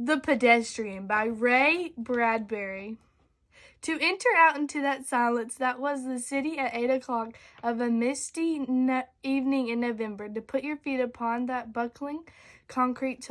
The Pedestrian by Ray Bradbury. To enter out into that silence that was the city at 8 o'clock of a misty evening in November, to put your feet upon that buckling concrete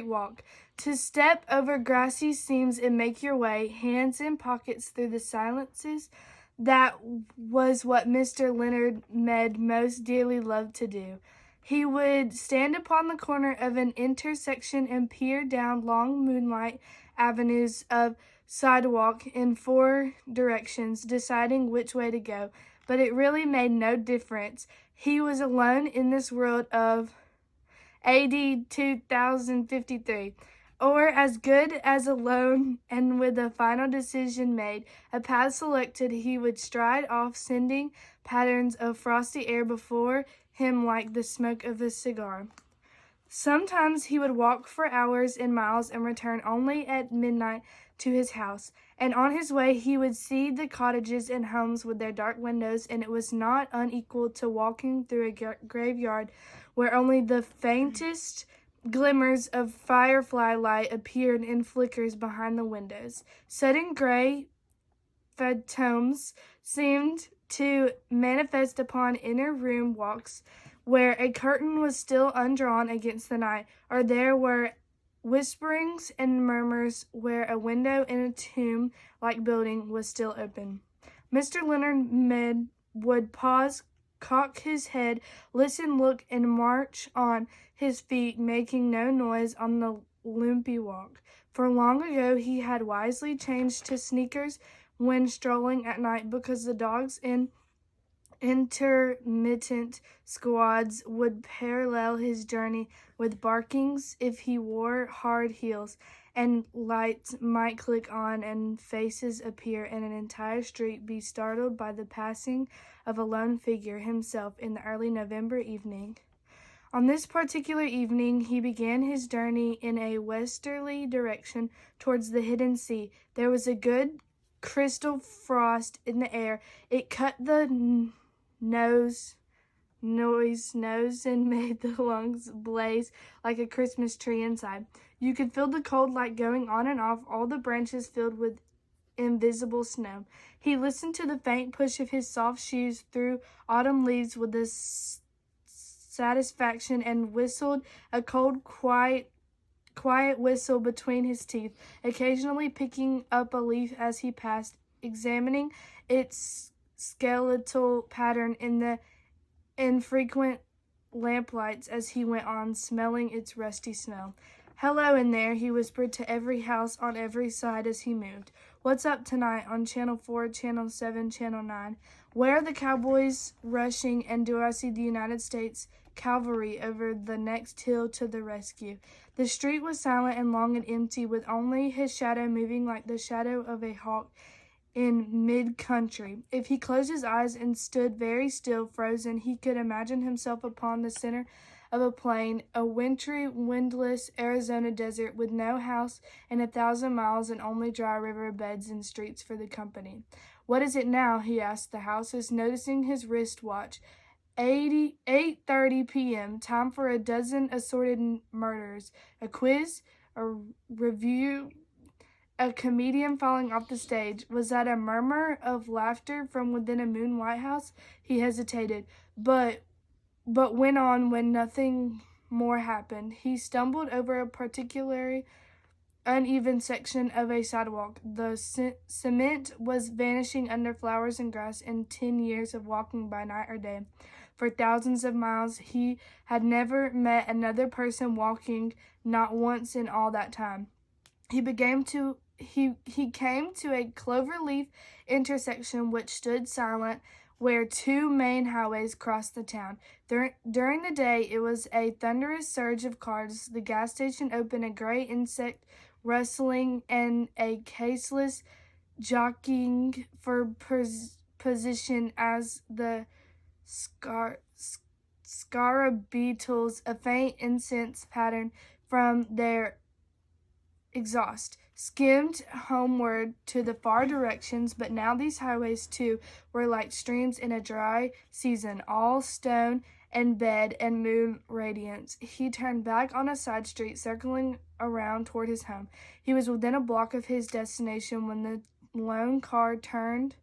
walk, to step over grassy seams and make your way, hands in pockets through the silences, that was what Mr. Leonard Med most dearly loved to do. He would stand upon the corner of an intersection and peer down long moonlight avenues of sidewalk in four directions, deciding which way to go. But it really made no difference. He was alone in this world of AD 2053, or as good as alone, and with a final decision made, a path selected, he would stride off, sending patterns of frosty air before him like the smoke of a cigar. Sometimes he would walk for hours and miles and return only at midnight to his house, and on his way he would see the cottages and homes with their dark windows, and it was not unequal to walking through a graveyard where only the faintest glimmers of firefly light appeared in flickers behind the windows. Sudden gray phantoms seemed to manifest upon inner room walks where a curtain was still undrawn against the night, or there were whisperings and murmurs where a window in a tomb-like building was still open. Mr. Leonard Med would pause, cock his head, listen, look, and march on his feet, making no noise on the lumpy walk. For long ago he had wisely changed to sneakers when strolling at night, because the dogs in intermittent squads would parallel his journey with barkings if he wore hard heels, and lights might click on and faces appear in an entire street be startled by the passing of a lone figure, himself, in the early November evening. On this particular evening he began his journey in a westerly direction towards the hidden sea. There was a good crystal frost in the air. It cut the nose and made the lungs blaze like a Christmas tree inside. You could feel the cold light going on and off, all the branches filled with invisible snow. He listened to the faint push of his soft shoes through autumn leaves with a satisfaction, and whistled a cold, quiet whistle between his teeth, occasionally picking up a leaf as he passed, examining its skeletal pattern in the infrequent lamplights as he went on, smelling its rusty smell. "Hello in there," he whispered to every house on every side as he moved. "What's up tonight on Channel 4, Channel 7, Channel 9? Where are the cowboys rushing, and do I see the United States cavalry over the next hill to the rescue?" The street was silent and long and empty, with only his shadow moving like the shadow of a hawk in mid-country. If he closed his eyes and stood very still, frozen, he could imagine himself upon the center of a plain, a wintry, windless Arizona desert, with no house in 1,000 miles and only dry river beds and streets for the company. "What is it now?" he asked the houses, noticing his wrist watch. 8:30 p.m., time for a dozen assorted murders, a quiz, a review, a comedian falling off the stage. Was that a murmur of laughter from within a moon-white house? He hesitated, but went on when nothing more happened. He stumbled over a particularly uneven section of a sidewalk. The cement was vanishing under flowers and grass in 10 years of walking by night or day. For thousands of miles he had never met another person walking, not once in all that time. He came to a clover-leaf intersection which stood silent, where two main highways crossed the town. During the day it was a thunderous surge of cars, the gas station open, a gray insect rustling, and a caseless jockeying for position as the scarabeetles, a faint incense pattern from their exhaust, skimmed homeward to the far directions. But now these highways too were like streams in a dry season, all stone and bed and moon radiance. He turned back on a side street, circling around toward his home. He was within a block of his destination when the lone car turned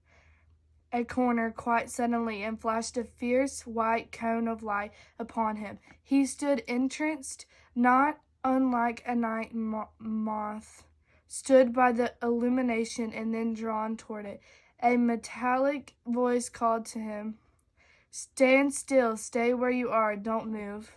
a corner quite suddenly and flashed a fierce white cone of light upon him. He stood entranced, not unlike a night moth stood by the illumination and then drawn toward it. A metallic voice called to him, "Stand still, stay where you are, don't move."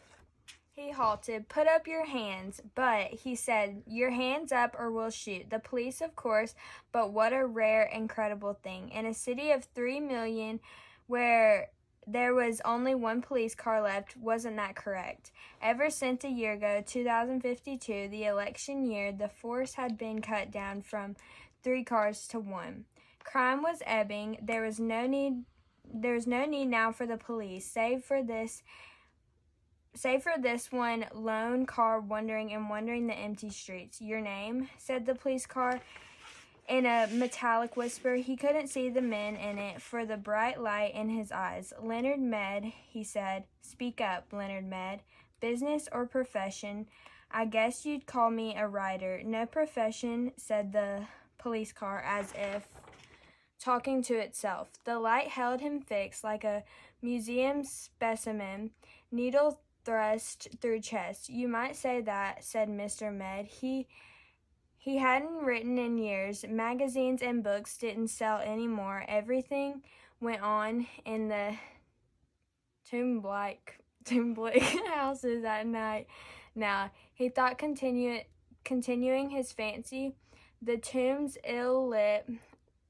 He halted. "Put up your hands." "But," he said, "your hands up or we'll shoot." The police, of course, but what a rare, incredible thing. In a city of 3 million where there was only one police car left, wasn't that correct? Ever since a year ago, 2052, the election year, the force had been cut down from 3 cars to 1. Crime was ebbing. There was no need now for the police, save for this one lone car wandering the empty streets. "Your name?" said the police car in a metallic whisper. He couldn't see the men in it for the bright light in his eyes. "Leonard Med," he said. "Speak up, Leonard Med. Business or profession?" "I guess you'd call me a writer." "No profession," said the police car as if talking to itself. The light held him fixed like a museum specimen, needle thrust through chest. "You might say that," said Mr. Med. He hadn't written in years. Magazines and books didn't sell anymore. Everything went on in the tomb-like houses at night. Now, he thought, continuing his fancy, the tombs ill-lit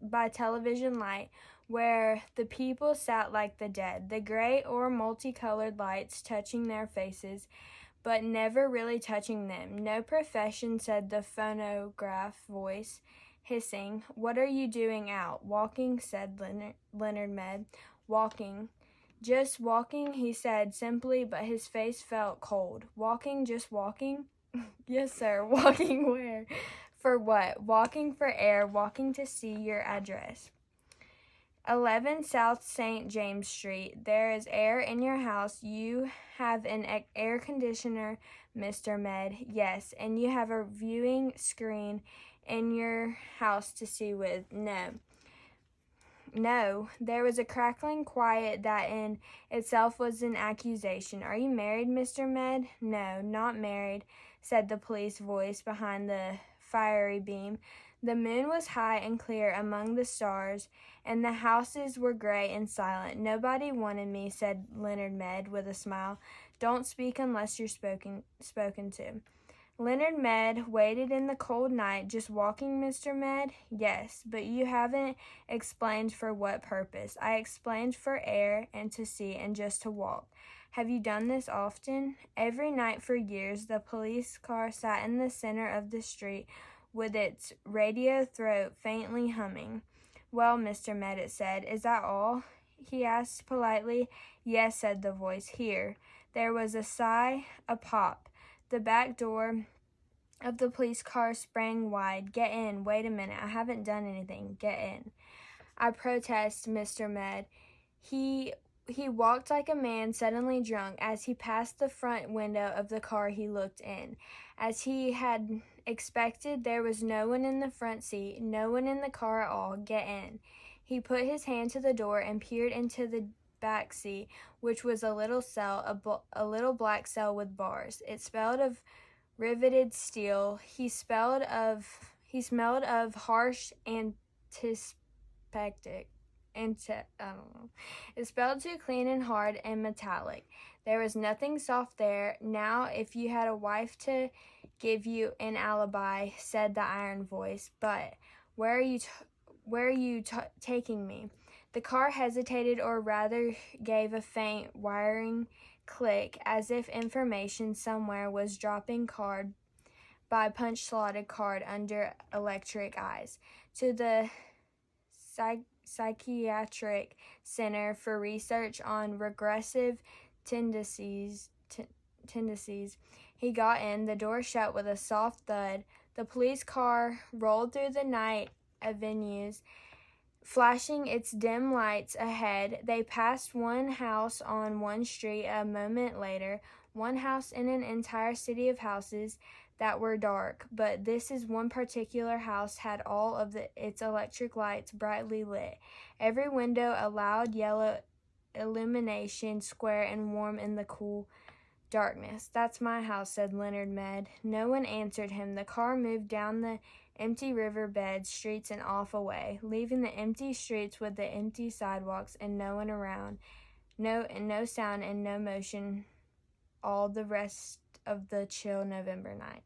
by television light, where the people sat like the dead, the gray or multicolored lights touching their faces, but never really touching them. "No profession," said the phonograph voice, hissing. "What are you doing out?" "Walking," said Leonard Med. "Walking." "Just walking," he said simply, but his face felt cold. "Walking, just walking?" "Yes, sir." "Walking where?" "For what?" "Walking for air, walking to see your address." 11 South St. James Street. "There is air in your house. You have an air conditioner, Mr. Med." "Yes." "And you have a viewing screen in your house to see with." "No." "No." There was a crackling quiet that in itself was an accusation. "Are you married, Mr. Med?" "No, not married," said the police voice behind the fiery beam. The moon was high and clear among the stars, and the houses were gray and silent. "Nobody wanted me," said Leonard Med with a smile. "Don't speak unless you're spoken to." Leonard Med waited in the cold night. "Just walking, Mr. Med?" "Yes, but you haven't explained for what purpose." "I explained for air and to see and just to walk." "Have you done this often?" "Every night for years." The police car sat in the center of the street with its radio throat faintly humming. "Well, Mr. Med," it said, "is that all?" he asked politely. "Yes," said the voice. "Here." There was a sigh, a pop. The back door of the police car sprang wide. "Get in. Wait a minute. I haven't done anything. Get in." "I protest, Mr. Med." He walked like a man suddenly drunk. As he passed the front window of the car, he looked in. As he had expected, there was no one in the front seat, no one in the car at all. "Get in." He put his hand to the door and peered into the back seat, which was a little cell, a little black cell with bars. It smelled of riveted steel. He smelled of harsh antiseptic. It smelled too clean and hard and metallic. There was nothing soft there. "Now, if you had a wife to give you an alibi," said the iron voice. "But where are you taking me?" The car hesitated, or rather gave a faint wiring click, as if information somewhere was dropping card by punch-slotted card under electric eyes. "To the Psychiatric Center for Research on Regressive Tendencies." He got in. The door shut with a soft thud. The police car rolled through the night avenues Flashing its dim lights ahead, they passed one house on one street. A moment later, one house in an entire city of houses that were dark, but this is one particular house had all of its electric lights brightly lit. Every window a loud yellow illumination, square and warm in the cool darkness. "That's my house," said Leonard Med. No one answered him. The car moved down the empty riverbed streets and off away, leaving the empty streets with the empty sidewalks and no one around. No sound and no motion all the rest of the chill November night.